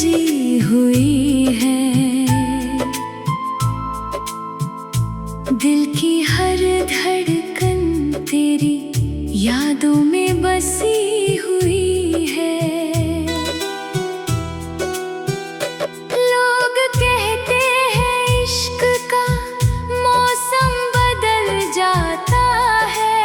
सजी हुई है। दिल की हर धड़कन तेरी यादों में बसी हुई है। लोग कहते हैं इश्क का मौसम बदल जाता है।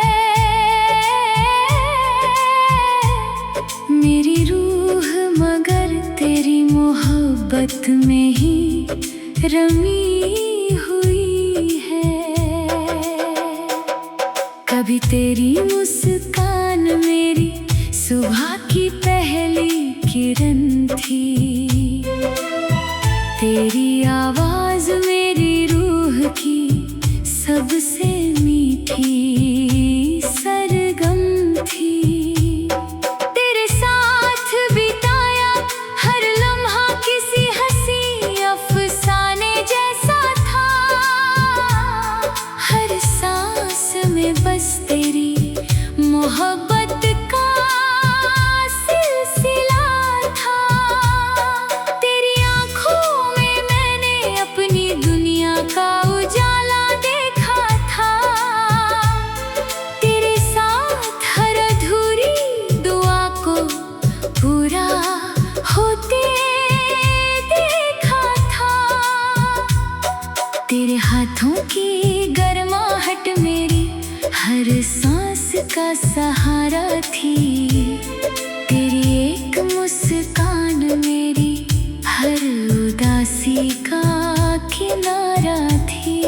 मेरी रूह मगर तेरी मोहब्बत में ही रमी हुई है। कभी तेरी मुस्कान मेरी सुबह की पहली किरण थी। तेरी आवाज मेरी रूह की सबसे मीठी सरगम थी। तेरे साथ बिताया हर लम्हा किसी हंसी अफसाने जैसा था। हर सांस में बस तेरी मोहब्बत का सिलसिला था। तेरी आँखों में मैंने अपनी दुनिया का उजाला देखा था। तेरे साथ हर अधूरी दुआ को पूरा होते देखा था। तेरे हाथों की गर्माहट मेरी हर सांस का सहारा थी। तेरी एक मुस्कान मेरी हर उदासी का किनारा थी।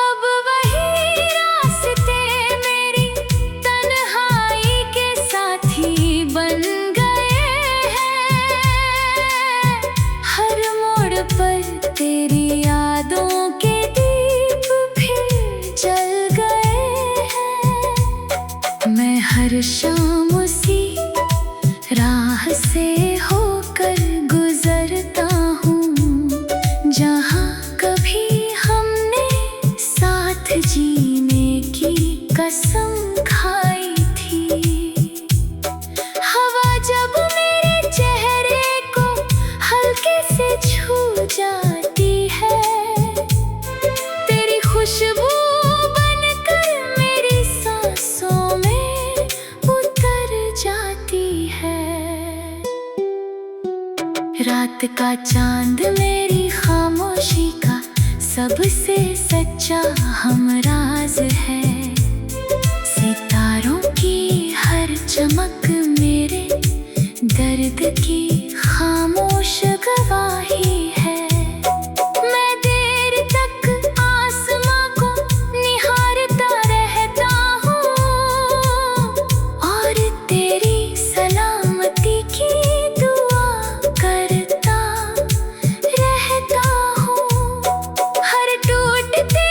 अब वही रास्ते मेरी तन्हाई के साथी बन गए हैं। हर मोड़ पर तेरी यादों के दीप फिर जल गए हैं। मैं हर शाम उसी राह से होकर गुजरता हूँ जहाँ कभी हमने साथ जीने की कसम खाई थी। हवा जब मेरे चेहरे को हल्के से छू जाती है। तेरी खुशबू बनकर मेरी सांसों में उतर जाती है। रात का चांद मेरी खामोशी का सबसे सच्चा हमराज है। सितारों की हर चमक मेरे दर्द की खामोश गवाही है। मैं देर तक आसमां को निहारता रहता हूँ और तेरी सलामती की दुआ करता रहता हूँ। हर टूटते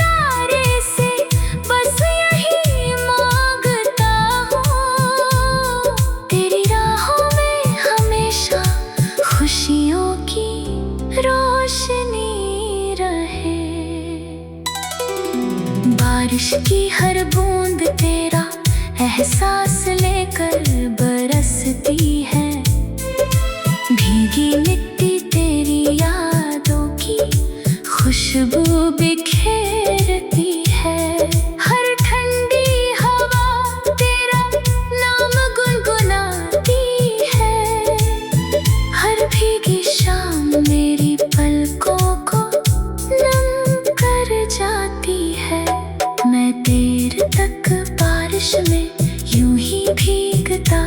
तारे से बस यही मांगता हूँ। तेरी राहों में हमेशा खुशियों की रोशनी रहे। बारिश की हर बूंद तेरा एहसास लेकर बरसती है। भीगी मिट्टी तेरी यादों की खुशबू बिखेरती है। हर ठंडी हवा तेरा नाम गुनगुनाती है। हर भीगी शाम मेरी पलकों को नम कर जाती है। मैं देर तक बारिश में यूं ही भीगता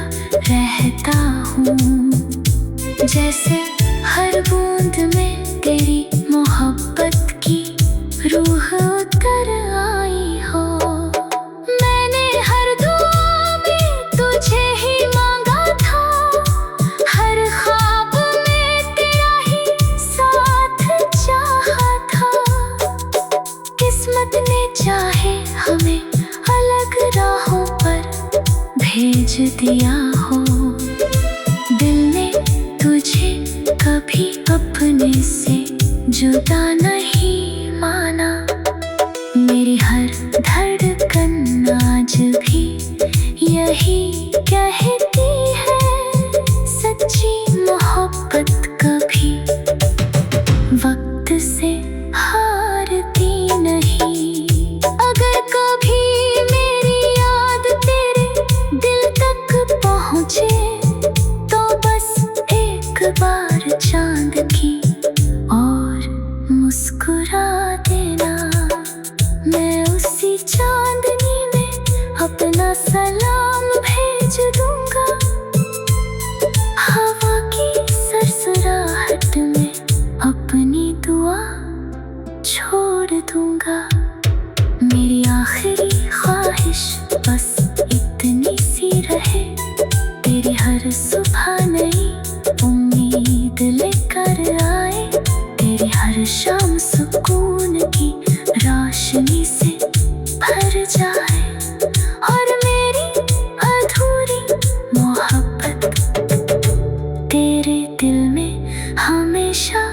रहता हूँ जैसे हर बूंद में तेरी मोहब्बत की रूह उतर आई हो। मैंने हर दुआ में तुझे ही मांगा था। हर ख्वाब में तेरा ही साथ चाहा था। किस्मत ने चाहे हमें अलग राहों पर भेज दिया हो। दिल ने तुझे कभी अपने से जुदा नहीं धड़कन आज भी यही कहती है, सच्ची मोहब्बत कभी वक्त से हारती नहीं। अगर कभी मेरी याद तेरे दिल तक पहुँचे तो बस एक बार चांद की और मुस्कुरा देना। मैं उसी चांदनी में अपना सलाम भेज दूंगा, हवा की सरसराहट में अपनी दुआ छोड़ दूंगा। मेरी आखिरी ख्वाहिश बस इतनी सी रहे, तेरी हर सुबह नई उम्मीद लेकर आए, तेरी हर शाम सुकून की रोशनी से भर जाए, और मेरी अधूरी मोहब्बत तेरे दिल में हमेशा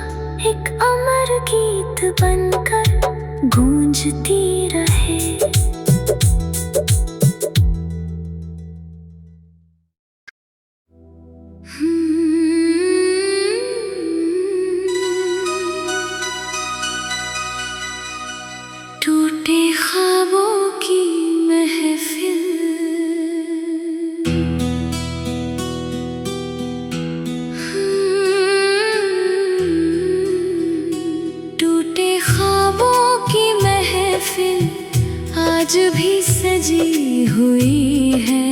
एक अमर गीत बनकर गूंजती रहे। टूटे ख्वाबों की महफिल, टूटे ख्वाबों की महफिल आज भी सजी हुई है।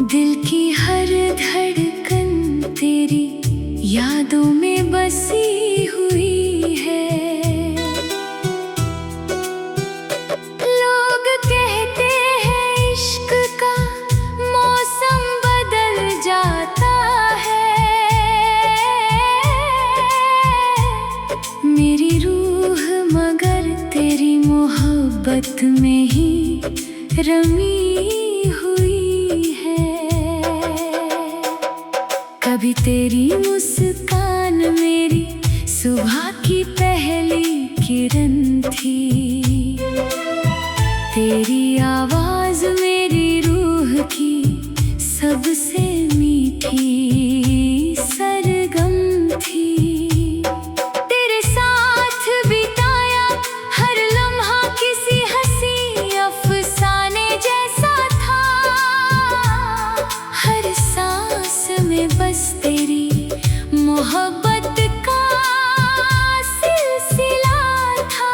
दिल की हर धड़कन तेरी यादों में बसी हुई है। लोग कहते हैं इश्क का मौसम बदल जाता है, मेरी रूह मगर तेरी मोहब्बत में ही रमी हुई है। कभी तेरी मुस्कान मेरी सुबह की पहली किरण थी, तेरी आवाज मेरी रूह की सबसे मीठी सरगम थी। तेरे साथ बिताया हर लम्हा किसी हंसी अफसाने जैसा था, हर सांस में बस तेरी मोहब्बत का सिलसिला था।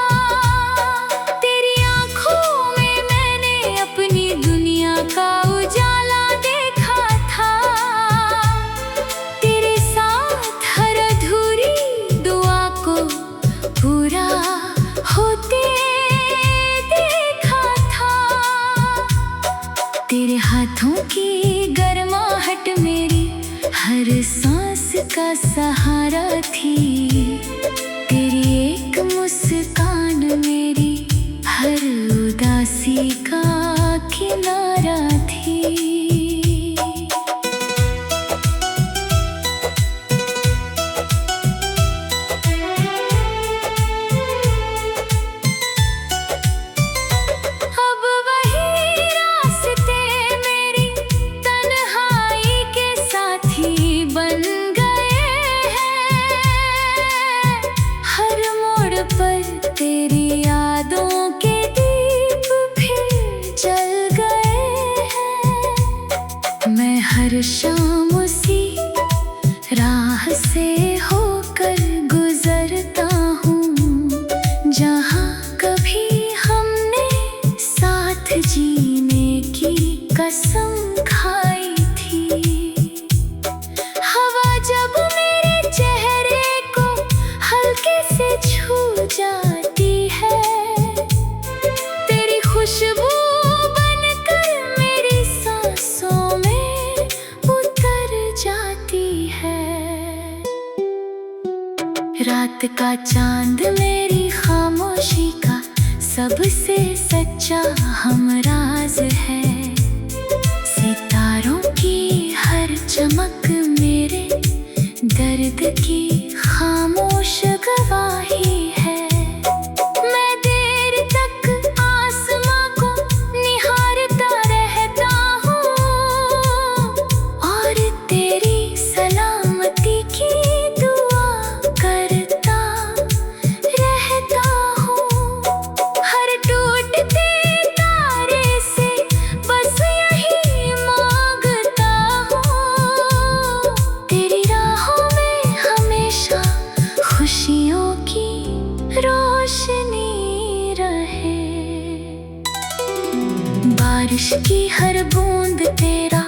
तेरी आँखों में मैंने अपनी दुनिया का उजाला देखा था, तेरे साथ हर अधूरी दुआ को पूरा होते देखा था। तेरे हाथों की गर्माहट मेरी हर सांस का सहारा थी, तेरी एक मुस्कान मेरी हर उदासी का किनारा थी। अब वही रास्ते मेरी तन्हाई के साथी बन गए हैं, हर मोड़ पर तेरी यादों के दीप फिर जल गए हैं। मैं हर शाम उसी राह से होकर गुजरता हूँ, जहाँ कभी हमने साथ जीने की कसम खाई थी। हवा जब मेरे चेहरे को हल्के से छू जाती है, तेरी खुशबू बनकर मेरी सांसों में उतर जाती है। रात का चांद मेरी खामोशी का सबसे सच्चा हमराज है, सितारों की हर चमक मेरे दर्द की खामोश गवाही है। बारिश की हर बूंद तेरा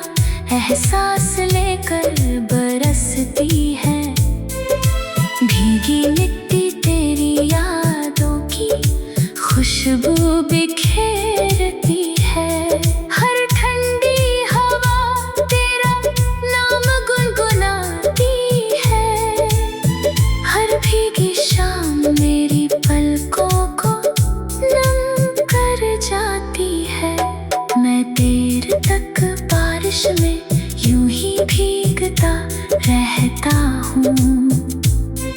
एहसास लेकर बरसती है। भीगी मिट्टी तेरी यादों की खुशबू बिखेरती है। हर ठंडी हवा तेरा नाम गुनगुनाती है। हर भीगी शाम मेरी पलकों को नम कर जाती है। मैं देर तक बारिश में यूं ही भीगता रहता हूँ,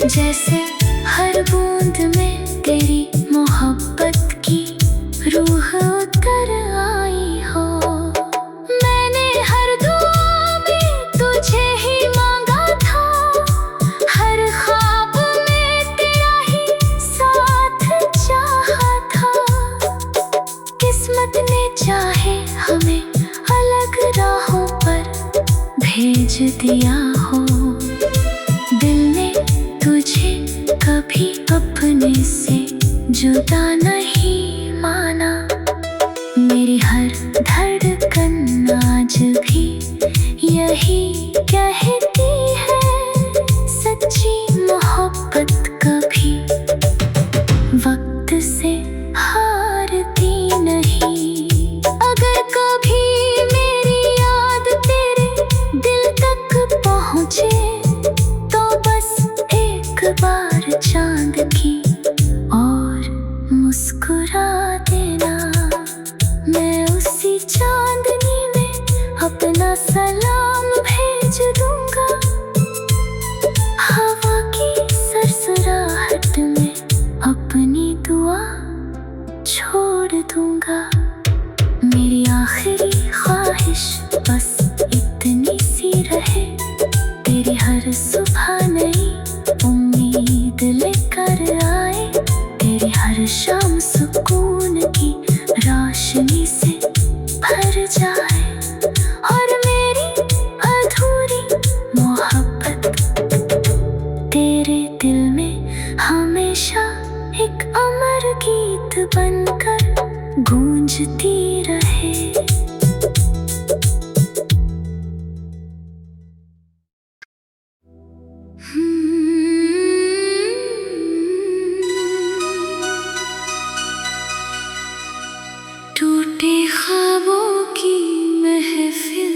जैसे हर बूंद में तेरी मोहब्बत की रूह उतर आई हो। मैंने हर दुआ में तुझे ही मांगा था, हर ख्वाब में तेरा ही साथ चाहा था। किस्मत ने चाहे हमें अलग राहों पर भेज दिया हो। दिल ने तुझे कभी अपने से जुदा नहीं माना। मेरी हर धड़कन आज भी यही कहती है, सच्ची मोहब्बत कभी वक्त से हारती नहीं। अगर कभी मेरी याद तेरे दिल तक पहुँचे तो बस एक बार चांद की और मुस्कुरा देना। मैं उसी चांदनी में अपना सलाम भेज दूंगा। हवा की सरसराहट में अपनी दुआ छोड़ दूंगा। मेरी आखिरी ख्वाहिश बस इतनी सी रहे, तेरी हर सुबह नई उम्मीद लेकर आए। तेरी हर शाम सुकून की रोशनी से भर जाए, और मेरी अधूरी मोहब्बत तेरे दिल में हमेशा एक अमर गीत बनकर गूंजती रहे। टूटे ख्वाबों की महफिल,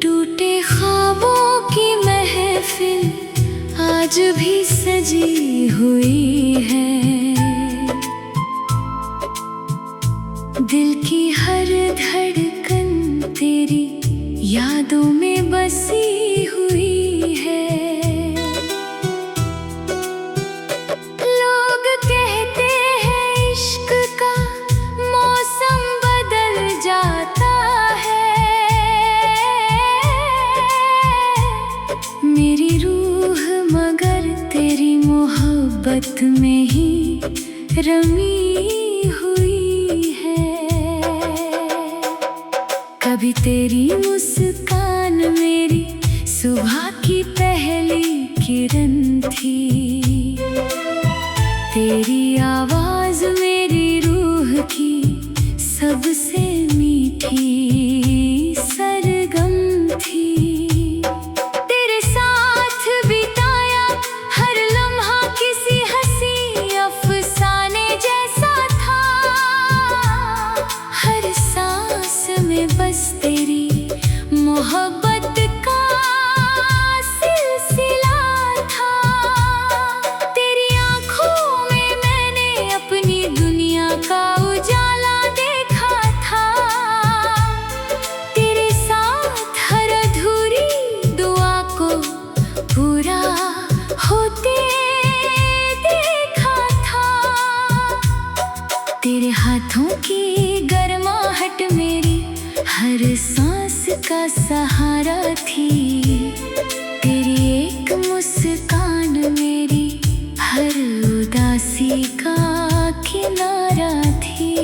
टूटे ख्वाबों की महफिल आज भी सजी हुई है। दिल की हर धड़कन तेरी यादों में बसी हुई है। लोग कहते हैं इश्क का मौसम बदल जाता है। मेरी रूह मगर तेरी मोहब्बत में ही रमी हुई है। कभी तेरी मुस्कान मेरी सुबह की पहली किरण थी। तेरी आवाज मेरी रूह की सबसे मीठी सरगम थी। तेरे साथ बिताया हर लम्हा किसी हंसी अफसाने जैसा था। हर सांस में बस तेरी मोहब्बत का सिलसिला था। तेरी आँखों में मैंने अपनी दुनिया का उजाला देखा था। तेरे साथ हर अधूरी दुआ को पूरा होते देखा था। तेरे हाथों की गर्माहट मेरी हर सांस का सहारा थी। तेरी एक मुस्कान मेरी हर उदासी का किनारा थी।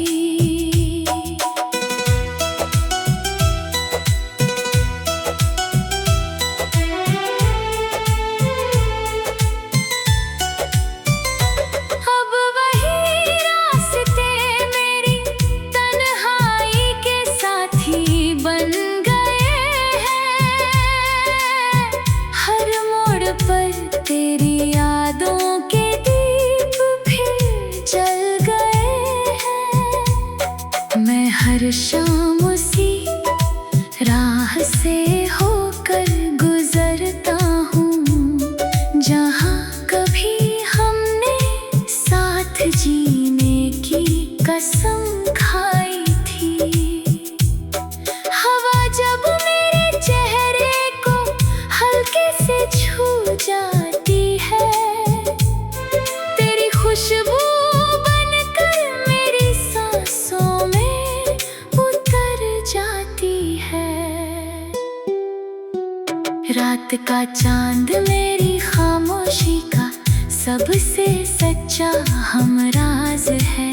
रात का चांद मेरी खामोशी का सबसे सच्चा हमराज है।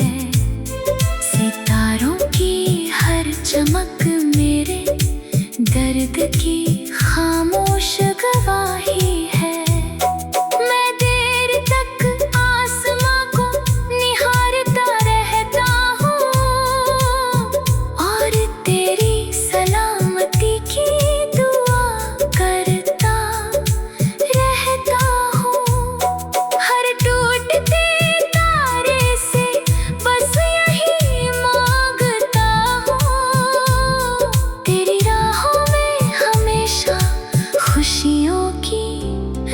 सितारों की हर चमक मेरे दर्द की खामोश गवाही है। मैं देर तक आसमां को निहारता रहता हूँ और तेरी सलामती की दुआ करता रहता हूँ। हर टूटते तारे से बस यही मांगता हूँ, तेरी राहों में हमेशा खुशियों की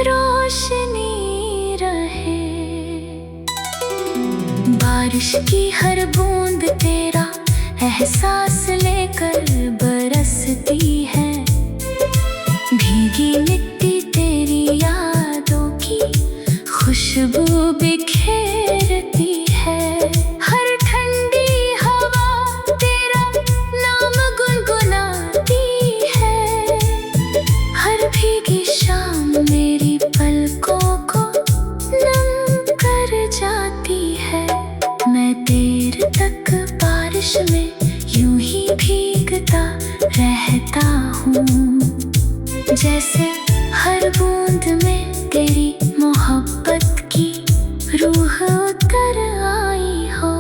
रोशनी रहे। बारिश की हर बूंद तेरा एहसास लेकर बरसती है। भीगी मिट्टी तेरी यादों की खुशबू बिखेरती है। हर ठंडी हवा तेरा नाम गुनगुनाती है। हर भीगी शाम मेरी पलकों को नम कर जाती है। मैं देर तक बारिश में यूं ही भीगता रहता हूँ, जैसे हर बूंद में तेरी मोहब्बत की रूह उतर आई हो।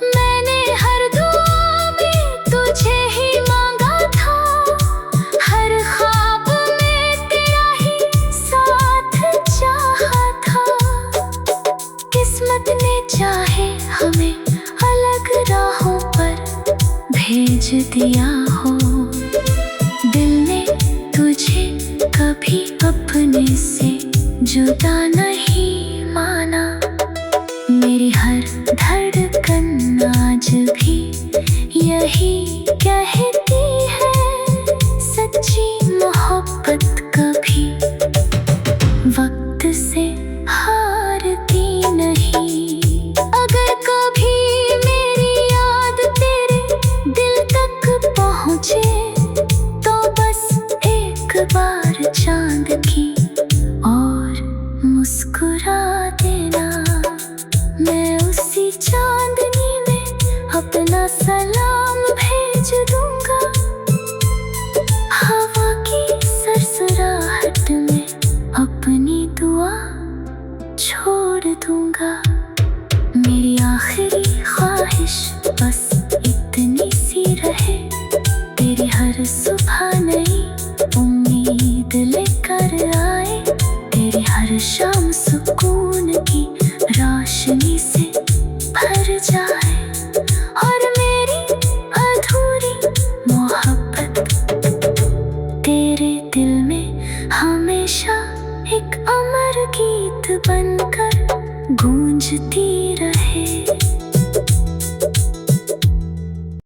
मैंने हर दुआ में तुझे ही मांगा था, हर ख्वाब में तेरा ही साथ चाहा था। किस्मत ने चाहे हमें अलग राहों पर भेज दिया हो। दिल ने तुझे कभी अपने से जुदा नहीं माना। मेरी हर धड़कन आज भी यही कहती है, सच्ची मोहब्बत कभी वक्त से हारती नहीं। अगर कभी मेरी याद तेरे दिल तक पहुँचे तो बस एक बार चांद की और मुस्कुरा देना। मैं उसी चांदनी में अपना सलाम भेज दूंगा। हवा की सरसराहट में अपनी दुआ छोड़ दूंगा। मेरी आखिरी ख्वाहिश बस इतनी सी रहे, तेरी हर सुबह नई उम्मीद लेकर आए। तेरी हर शाम सुकून की रोशनी से भर जाए और मेरी अधूरी मोहब्बत तेरे दिल में हमेशा एक अमर गीत बनकर गूंजती रहे।